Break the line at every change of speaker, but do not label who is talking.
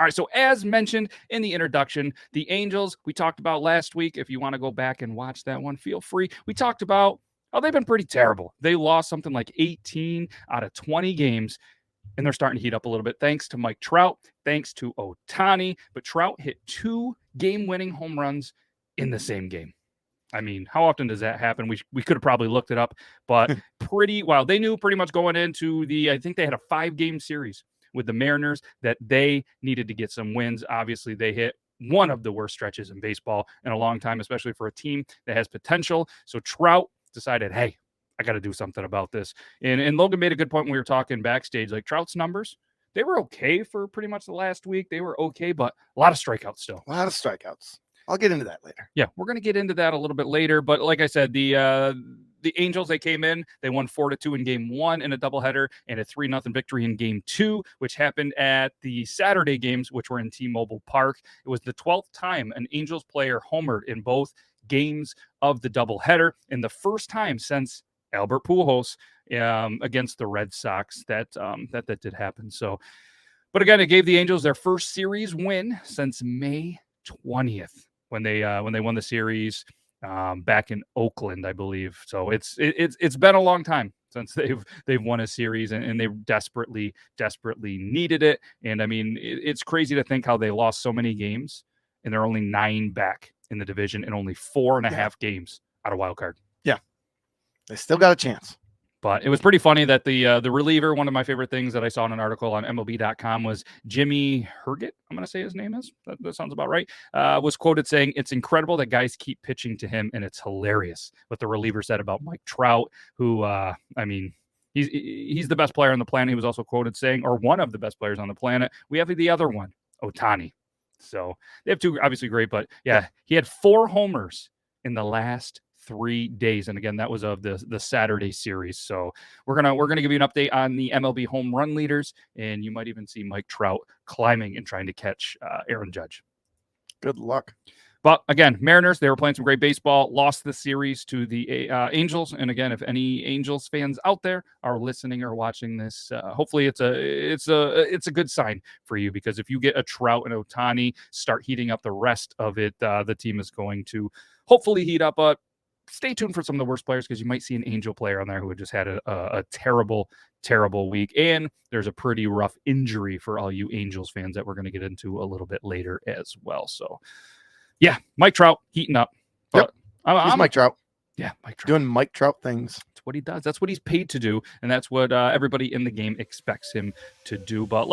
All right, so as mentioned in the introduction, the Angels, we talked about last week. If you want to go back and watch that one, feel free. We talked about, they've been pretty terrible. They lost something like 18 out of 20 games, and they're starting to heat up a little bit thanks to Mike Trout, thanks to Ohtani. But Trout hit 2 game-winning home runs in the same game. I mean, how often does that happen? We could have probably looked it up, but they knew pretty much going into I think they had a 5-game series with the Mariners that they needed to get some wins. Obviously, they hit one of the worst stretches in baseball in a long time, especially for a team that has potential. So Trout decided, hey, I got to do something about this. And Logan made a good point when we were talking backstage. Like, Trout's numbers, they were okay for pretty much the last week. They were okay, but a lot of strikeouts still.
A lot of strikeouts. I'll get into that later.
Yeah, we're going to get into that a little bit later. But like I said, the Angels, they came in, they won 4-2 in game 1 in a doubleheader and a 3-0 victory in game 2, which happened at the Saturday games, which were in T-Mobile Park. It was the 12th time an Angels player homered in both games of the doubleheader, and the first time since Albert Pujols against the Red Sox that did happen. So, but again, it gave the Angels their first series win since May 20th. When they won the series back in Oakland, I believe. So it's been a long time since they've won a series, and they desperately needed it. And I mean, it's crazy to think how they lost so many games, and they're only 9 back in the division and only 4.5 games out of wild card.
Yeah, they still got a chance.
But it was pretty funny that the reliever, one of my favorite things that I saw in an article on MLB.com was Jimmy Herget, I'm going to say his name is. That sounds about right. Was quoted saying, "It's incredible that guys keep pitching to him, and it's hilarious." What the reliever said about Mike Trout, who, I mean, he's the best player on the planet. He was also quoted saying, or one of the best players on the planet. We have the other one, Ohtani. So they have 2 obviously great, but yeah, he had 4 homers in the last 3 days, and again, that was of the Saturday series. So we're gonna give you an update on the MLB home run leaders, and you might even see Mike Trout climbing and trying to catch Aaron Judge.
Good luck.
But again, Mariners, they were playing some great baseball, lost the series to the Angels. And again, if any Angels fans out there are listening or watching this, hopefully it's a good sign for you, because if you get a Trout and Ohtani start heating up the rest of it, the team is going to hopefully heat up. But stay tuned for some of the worst players, because you might see an Angel player on there who had just had a terrible week. And there's a pretty rough injury for all you Angels fans that we're going to get into a little bit later as well. So, yeah, Mike Trout heating up.
But I'm Mike Trout.
Yeah, Mike Trout.
Doing Mike Trout things.
That's what he does. That's what he's paid to do. And that's what everybody in the game expects him to do. But